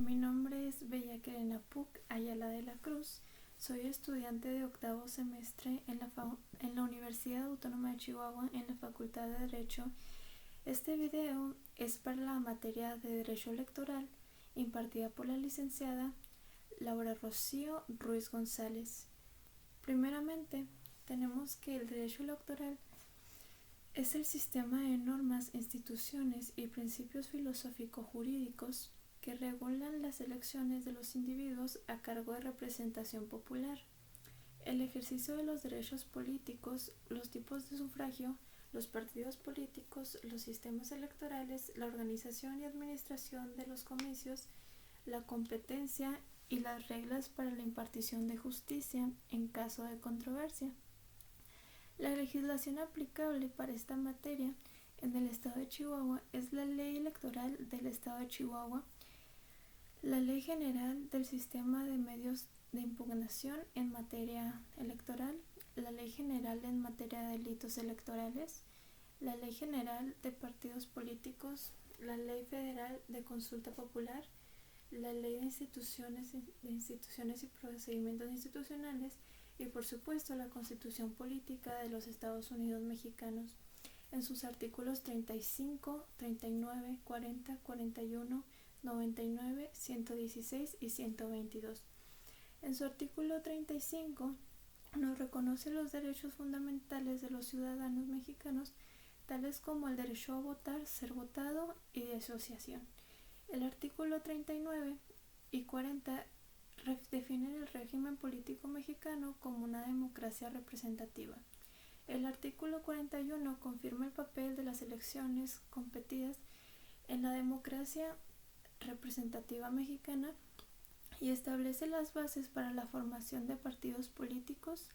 Mi nombre es Bellaquerena Puc Ayala de la Cruz. Soy estudiante de octavo semestre en la Universidad Autónoma de Chihuahua en la Facultad de Derecho. Este video es para la materia de Derecho Electoral impartida por la licenciada Laura Rocío Ruiz González. Primeramente, tenemos que el derecho electoral es el sistema de normas, instituciones y principios filosófico-jurídicos que regulan las elecciones de los individuos a cargo de representación popular, el ejercicio de los derechos políticos, los tipos de sufragio, los partidos políticos, los sistemas electorales, la organización y administración de los comicios, la competencia y las reglas para la impartición de justicia en caso de controversia. La legislación aplicable para esta materia en el Estado de Chihuahua es la Ley Electoral del Estado de Chihuahua, la Ley General del Sistema de Medios de Impugnación en materia electoral, la Ley General en materia de delitos electorales, la Ley General de Partidos Políticos, la Ley Federal de Consulta Popular, la Ley de Instituciones y Procedimientos Institucionales y, por supuesto, la Constitución Política de los Estados Unidos Mexicanos en sus artículos 35, 39, 40, 41, 99, 116 y 122. En su artículo 35 nos reconoce los derechos fundamentales de los ciudadanos mexicanos, tales como el derecho a votar, ser votado y de asociación. El artículo 39 y 40 definen el régimen político mexicano como una democracia representativa. El artículo 41 confirma el papel de las elecciones competidas en la democracia representativa mexicana y establece las bases para la formación de partidos políticos,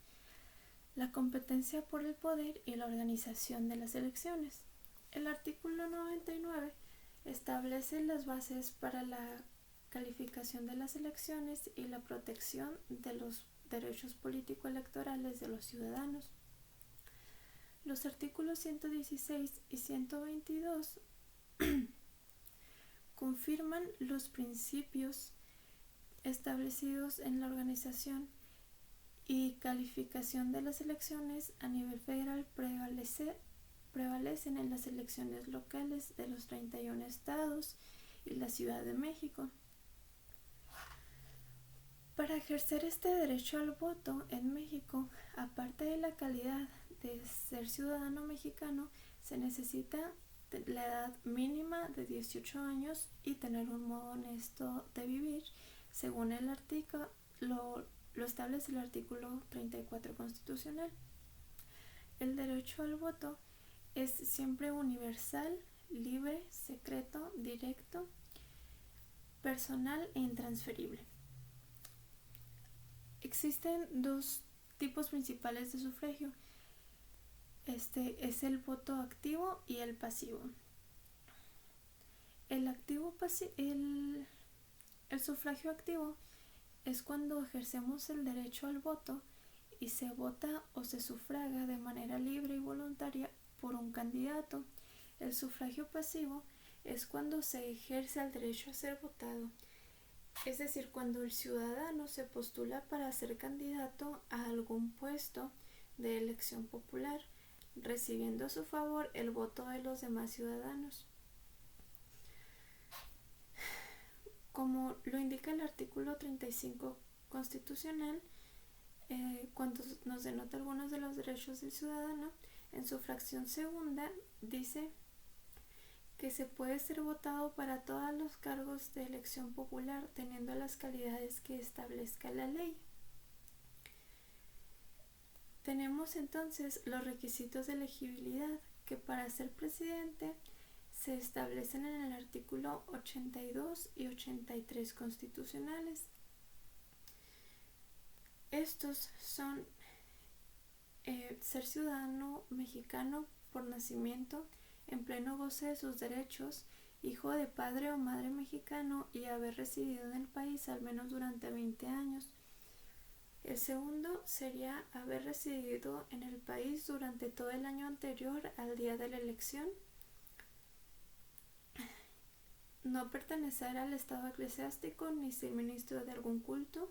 la competencia por el poder y la organización de las elecciones. El artículo 99 establece las bases para la calificación de las elecciones y la protección de los derechos político-electorales de los ciudadanos. Los artículos 116 y 122 confirman los principios establecidos en la organización y calificación de las elecciones a nivel federal prevalecen en las elecciones locales de los 31 estados y la Ciudad de México. Para ejercer este derecho al voto en México, aparte de la calidad de ser ciudadano mexicano, se necesita la edad mínima de 18 años y tener un modo honesto de vivir, según el artículo lo establece el artículo 34 constitucional. El derecho al voto es siempre universal, libre, secreto, directo, personal e intransferible. Existen dos tipos principales de sufragio. Este es el voto activo y el pasivo. El sufragio activo es cuando ejercemos el derecho al voto y se vota o se sufraga de manera libre y voluntaria por un candidato. El sufragio pasivo es cuando se ejerce el derecho a ser votado, es decir, cuando el ciudadano se postula para ser candidato a algún puesto de elección popular, recibiendo a su favor el voto de los demás ciudadanos. Como lo indica el artículo 35 constitucional, cuando nos denota algunos de los derechos del ciudadano, en su fracción segunda dice que se puede ser votado para todos los cargos de elección popular teniendo las calidades que establezca la ley. Tenemos entonces los requisitos de elegibilidad que para ser presidente se establecen en el artículo 82 y 83 constitucionales. Estos son ser ciudadano mexicano por nacimiento, en pleno goce de sus derechos, hijo de padre o madre mexicano y haber residido en el país al menos durante 20 años. El segundo sería haber residido en el país durante todo el año anterior al día de la elección. no pertenecer al estado eclesiástico ni ser ministro de algún culto.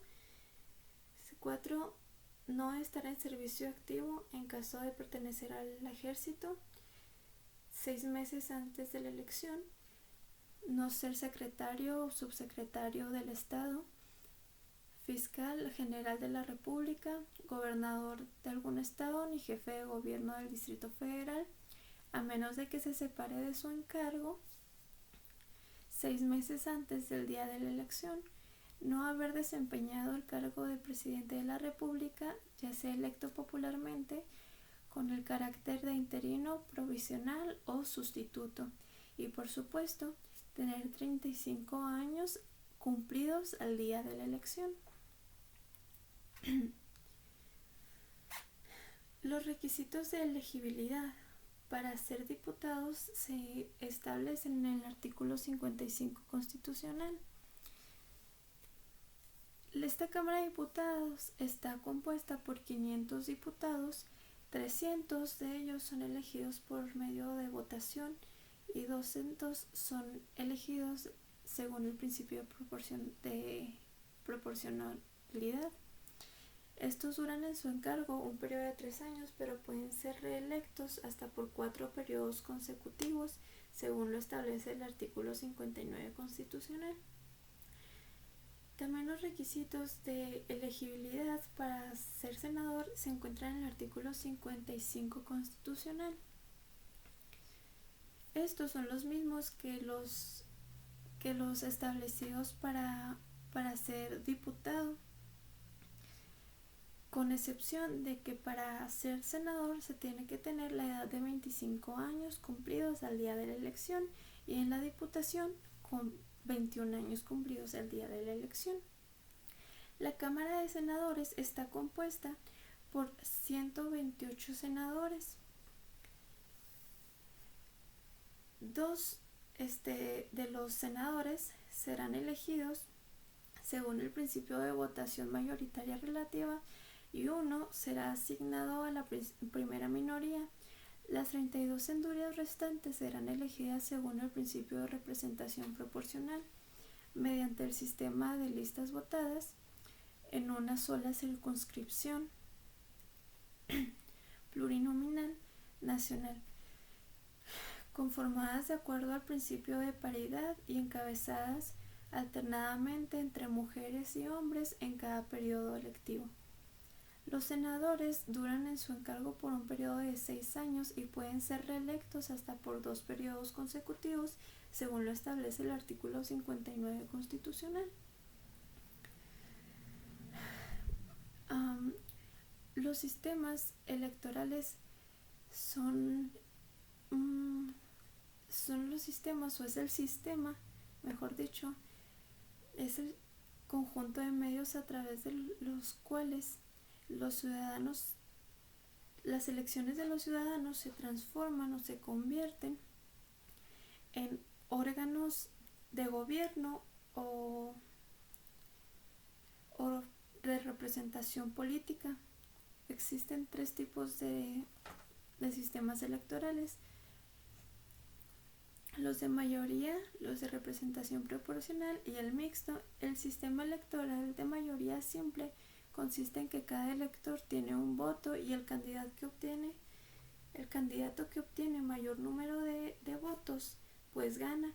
4. No estar en servicio activo en caso de pertenecer al ejército 6 meses antes de la elección. No ser secretario o subsecretario del Estado, fiscal general de la República, gobernador de algún estado, ni jefe de gobierno del Distrito Federal, a menos de que se separe de su encargo 6 meses antes del día de la elección. No haber desempeñado el cargo de presidente de la República, ya sea electo popularmente, con el carácter de interino, provisional o sustituto. Y por supuesto, tener 35 años cumplidos al día de la elección. Los requisitos de elegibilidad para ser diputados se establecen en el artículo 55 constitucional. Esta Cámara de Diputados está compuesta por 500 diputados, 300 de ellos son elegidos por medio de votación y 200 son elegidos según el principio de proporcionalidad. Estos duran en su encargo un periodo de 3 años, pero pueden ser reelectos hasta por 4 periodos consecutivos, según lo establece el artículo 59 constitucional. También los requisitos de elegibilidad para ser senador se encuentran en el artículo 55 constitucional. Estos son los mismos que los establecidos para ser diputado, con excepción de que para ser senador se tiene que tener la edad de 25 años cumplidos al día de la elección y en la diputación con 21 años cumplidos el día de la elección. La Cámara de Senadores está compuesta por 128 senadores. 2 de los senadores serán elegidos según el principio de votación mayoritaria relativa y 1 será asignado a la primera minoría. Las 32 sendurías restantes serán elegidas según el principio de representación proporcional, mediante el sistema de listas votadas en una sola circunscripción plurinominal nacional, conformadas de acuerdo al principio de paridad y encabezadas alternadamente entre mujeres y hombres en cada periodo electivo. Los senadores duran en su encargo por un periodo de 6 años y pueden ser reelectos hasta por 2 periodos consecutivos, según lo establece el artículo 59 constitucional. Los sistemas electorales son los sistemas, o es el sistema, mejor dicho, es el conjunto de medios a través de los cuales los ciudadanos, las elecciones de los ciudadanos se transforman o se convierten en órganos de gobierno o de representación política. Existen 3 tipos de sistemas electorales: los de mayoría, los de representación proporcional y el mixto. El sistema electoral de mayoría simple consiste en que cada elector tiene un voto y el candidato que obtiene mayor número de votos pues gana,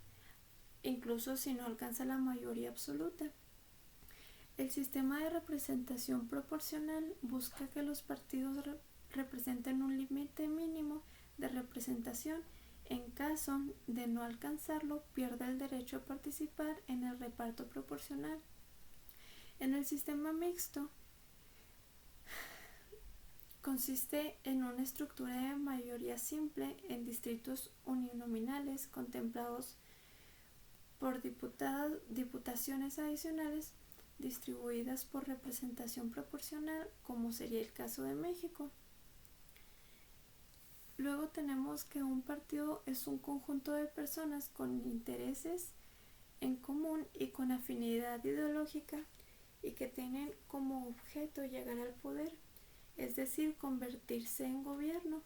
incluso si no alcanza la mayoría absoluta. El sistema de representación proporcional busca que los partidos representen un límite mínimo de representación. En caso de no alcanzarlo, pierde el derecho a participar en el reparto proporcional. En el sistema mixto consiste en una estructura de mayoría simple en distritos uninominales contemplados por diputaciones adicionales distribuidas por representación proporcional, como sería el caso de México. Luego tenemos que un partido es un conjunto de personas con intereses en común y con afinidad ideológica y que tienen como objeto llegar al poder, es decir, convertirse en gobierno.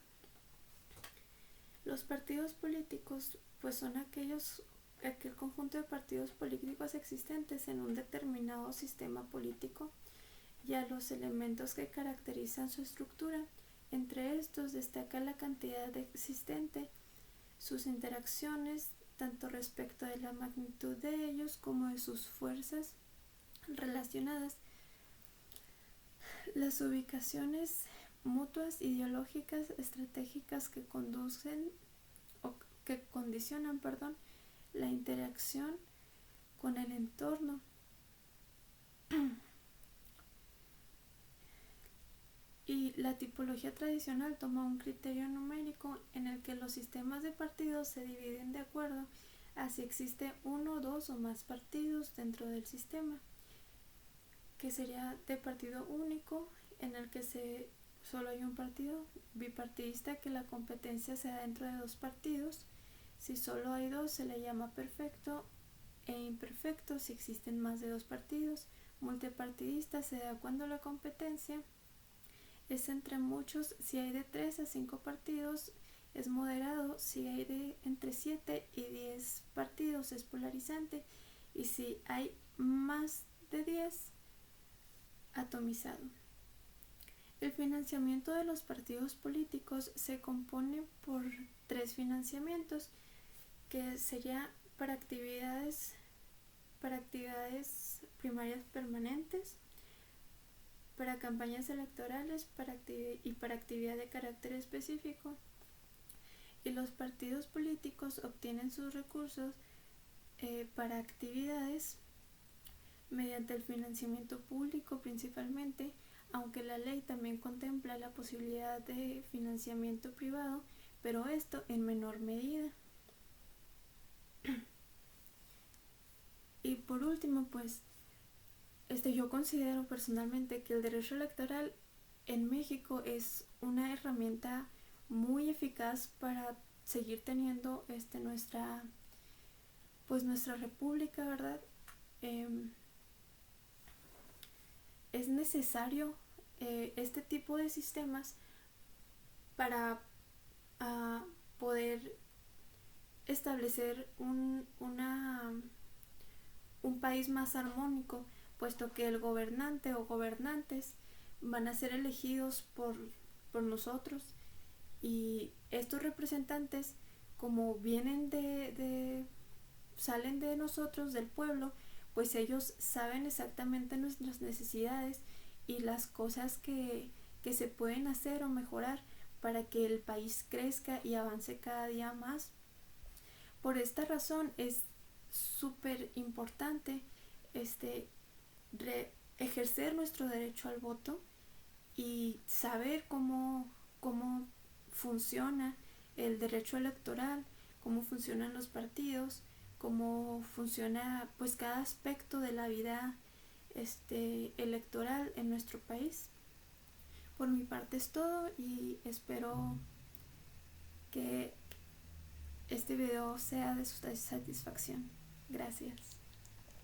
Los partidos políticos pues son aquellos aquel conjunto de partidos políticos existentes en un determinado sistema político y a los elementos que caracterizan su estructura. Entre estos destaca la cantidad existente, sus interacciones, tanto respecto de la magnitud de ellos como de sus fuerzas relacionadas, las ubicaciones mutuas, ideológicas, estratégicas que conducen o que condicionan, la interacción con el entorno. Y la tipología tradicional toma un criterio numérico en el que los sistemas de partidos se dividen de acuerdo a si existe uno, dos o más partidos dentro del sistema, que sería de partido único, en el que solo hay un partido; bipartidista, que la competencia se da dentro de dos partidos; si solo hay dos se le llama perfecto; e imperfecto si existen más de dos partidos; multipartidista se da cuando la competencia es entre muchos, si hay de 3 a 5 partidos; es moderado si hay de entre 7 y 10 partidos; es polarizante, y si hay más de 10, atomizado. El financiamiento de los partidos políticos se compone por 3 financiamientos, que sería para actividades primarias permanentes, para campañas electorales y para actividad de carácter específico. Y los partidos políticos obtienen sus recursos para actividades mediante el financiamiento público principalmente, aunque la ley también contempla la posibilidad de financiamiento privado, pero esto en menor medida. Y por último, pues yo considero personalmente que el derecho electoral en México es una herramienta muy eficaz para seguir teniendo nuestra república, ¿verdad? Es necesario este tipo de sistemas para poder establecer un país más armónico, puesto que el gobernante o gobernantes van a ser elegidos por nosotros, y estos representantes, como salen de nosotros, del pueblo, pues ellos saben exactamente nuestras necesidades y las cosas que se pueden hacer o mejorar para que el país crezca y avance cada día más. Por esta razón es súper importante ejercer nuestro derecho al voto y saber cómo funciona el derecho electoral, cómo funcionan los partidos, cómo funciona pues cada aspecto de la vida electoral en nuestro país. Por mi parte es todo, y espero que este video sea de su satisfacción. Gracias.